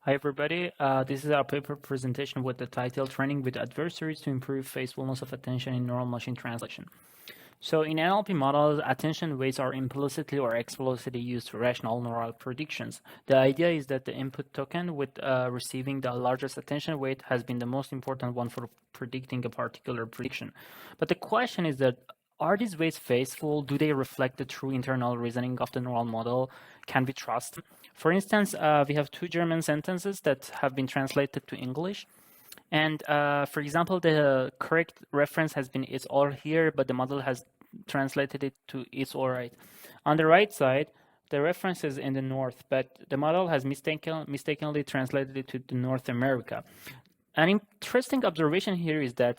Hi everybody, this is our paper presentation with the title Training with Adversaries to Improve Faithfulness of Attention in Neural Machine Translation. So in NLP models, attention weights are implicitly or explicitly used for rational neural predictions. The idea is that the input token with receiving the largest attention weight has been the most important one for predicting a particular prediction. But the question is that are these weights faithful? Do they reflect the true internal reasoning of the neural model? Can we trust them? For instance, we have two German sentences that have been translated to English. And for example, the correct reference has been "it's all here," but the model has translated it to "it's all right." On the right side, the reference is in the north, but the model has mistakenly translated it to North America. An interesting observation here is that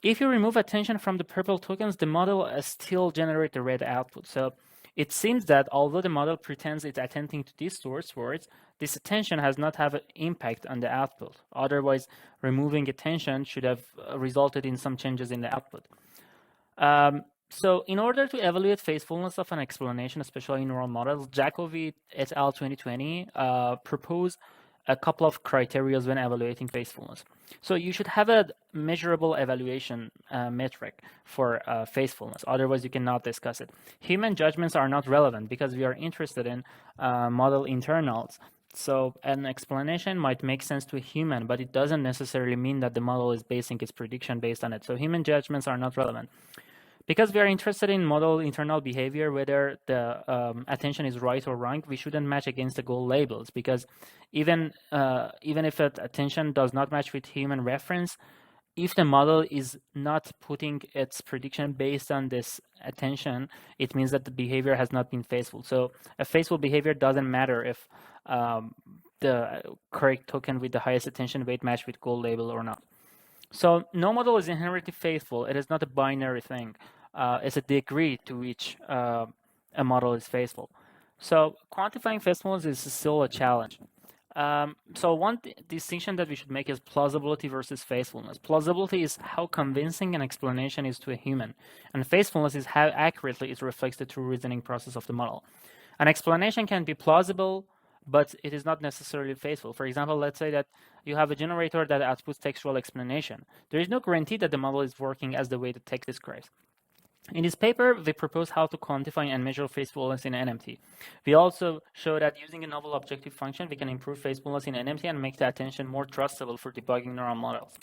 if you remove attention from the purple tokens, the model still generates the red output. So it seems that although the model pretends it's attending to these source words, this attention has not have an impact on the output. Otherwise, removing attention should have resulted in some changes in the output. So in order to evaluate faithfulness of an explanation, especially in neural models, Jacobi et al. 2020 propose a couple of criteria when evaluating faithfulness. So you should have a measurable evaluation metric for faithfulness. Otherwise, you cannot discuss it. Human judgments are not relevant because we are interested in model internals. So an explanation might make sense to a human, but it doesn't necessarily mean that the model is basing its prediction based on it. So human judgments are not relevant. Because we are interested in model internal behavior, whether the attention is right or wrong, we shouldn't match against the goal labels, because even if attention does not match with human reference, if the model is not putting its prediction based on this attention, it means that the behavior has not been faithful. So a faithful behavior doesn't matter if the correct token with the highest attention weight match with goal label or not. So no model is inherently faithful. It is not a binary thing. It's a degree to which a model is faithful. So quantifying faithfulness is still a challenge. So one distinction that we should make is plausibility versus faithfulness. Plausibility is how convincing an explanation is to a human, and faithfulness is how accurately it reflects the true reasoning process of the model. An explanation can be plausible, but it is not necessarily faithful. For example, let's say that you have a generator that outputs textual explanation. There is no guarantee that the model is working as the way the text describes. In this paper, we propose how to quantify and measure faithfulness in NMT. We also show that using a novel objective function, we can improve faithfulness in NMT and make the attention more trustable for debugging neural models.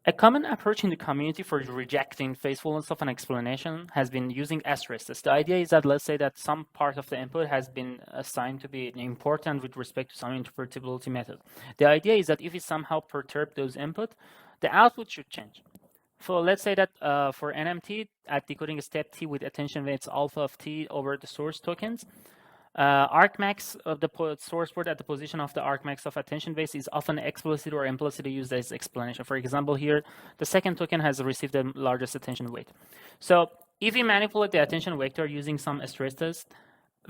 A common approach in the community for rejecting faithfulness of an explanation has been using asterisks. The idea is that let's say that some part of the input has been assigned to be important with respect to some interpretability method. The idea is that if we somehow perturb those input, the output should change. So let's say that for NMT, at decoding a step T with attention weights alpha of T over the source tokens, argmax of the source word at the position of the argmax of attention base is often explicit or implicitly used as explanation. For example, here, the second token has received the largest attention weight. So if we manipulate the attention vector using some asterisks,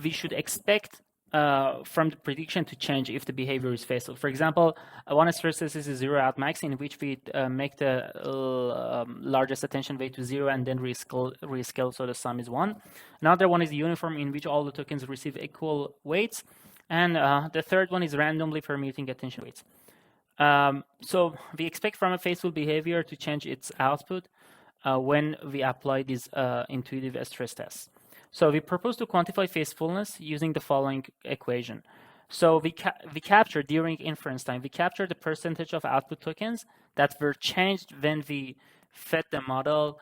we should expect from the prediction to change if the behavior is faithful. For example, one asterisk is a zero out max, in which we make the largest attention weight to 0 and then rescale so the sum is 1. Another one is uniform, in which all the tokens receive equal weights. And the third one is randomly permuting attention weights. So we expect from a faithful behavior to change its output when we apply these intuitive stress tests. So we propose to quantify faithfulness using the following equation. So we capture during inference time, we capture the percentage of output tokens that were changed when we fed the model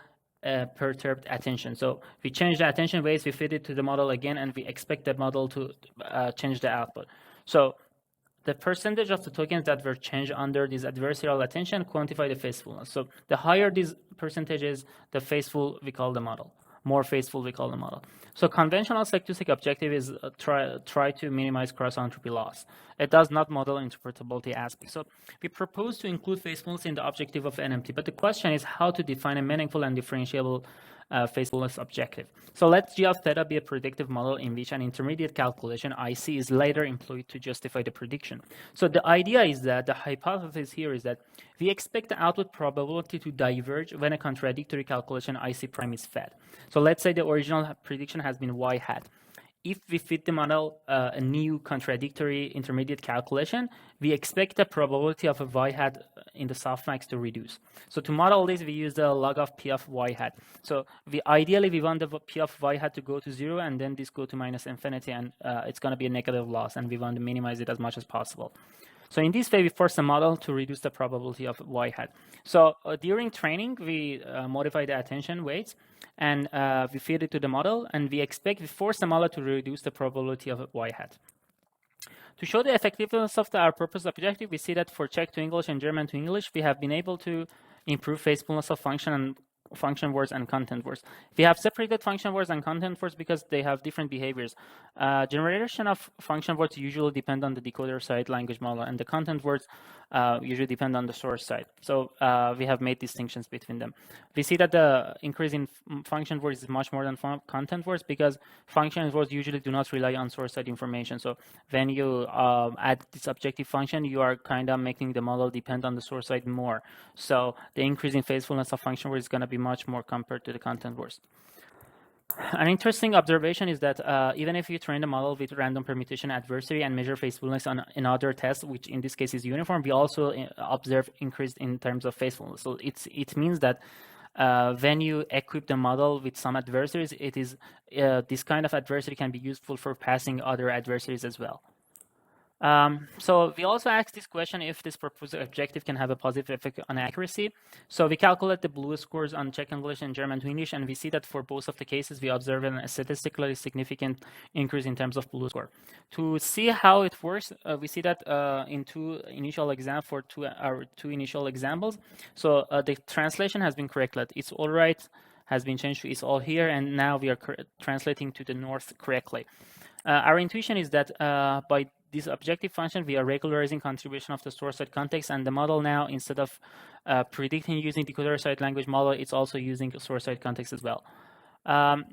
perturbed attention. So we change the attention weights, we feed it to the model again, and we expect the model to change the output. So the percentage of the tokens that were changed under this adversarial attention quantify the faithfulness. So the higher these percentages, the faithful we call the model. More faithful we call the model. So conventional seq-to-seq objective is try to minimize cross-entropy loss. It does not model interpretability aspects. So we propose to include faithfulness in the objective of NMT, but the question is how to define a meaningful and differentiable faithfulness objective. So let G of theta be a predictive model in which an intermediate calculation, IC, is later employed to justify the prediction. So the idea is that the hypothesis here is that we expect the output probability to diverge when a contradictory calculation IC prime is fed. So let's say the original prediction has been y hat. if we fit the model a new contradictory intermediate calculation, we expect the probability of a y hat in the softmax to reduce. So to model this, we use the log of p of y hat. So ideally we want the p of y hat to go to 0, and then this go to minus infinity, and it's going to be a negative loss, and we want to minimize it as much as possible. So in this way, we force the model to reduce the probability of y hat. So during training, we modify the attention weights, and we feed it to the model, and we force the model to reduce the probability of y hat. To show the effectiveness of our purpose objective, we see that for Czech to English and German to English, we have been able to improve faithfulness of function words and content words. We have separated function words and content words because they have different behaviors. Generation of function words usually depend on the decoder side language model, and the content words usually depend on the source side. So we have made distinctions between them. We see that the increase in function words is much more than content words because function words usually do not rely on source side information. So when you add this objective function, you are kind of making the model depend on the source side more. So the increase in faithfulness of function words is going to be much more compared to the content words. An interesting observation is that even if you train the model with random permutation adversary and measure faithfulness on another test, which in this case is uniform, we also observe increase in terms of faithfulness. So it means that when you equip the model with some adversaries, it is this kind of adversary can be useful for passing other adversaries as well. So we also asked this question if this proposed objective can have a positive effect on accuracy. So we calculate the blue scores on Czech English and German to English, and we see that for both of the cases, we observe a statistically significant increase in terms of blue score. To see how it works, we see that in two initial examples. So the translation has been corrected. It's all right has been changed to it's all here, and now we are translating to the north correctly. Our intuition is that by this objective function, we are regularizing contribution of the source side context, and the model now, instead of predicting using decoder side language model, it's also using source side context as well.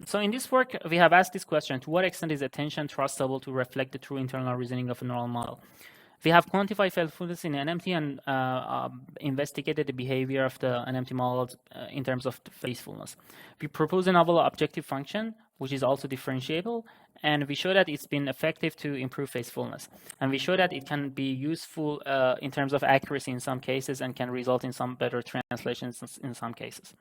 So in this work, we have asked this question: to what extent is attention trustable to reflect the true internal reasoning of a neural model? We have quantified faithfulness in NMT and investigated the behavior of the NMT models in terms of faithfulness. We propose a novel objective function, which is also differentiable, and we show that it's been effective to improve faithfulness. And we show that it can be useful in terms of accuracy in some cases and can result in some better translations in some cases.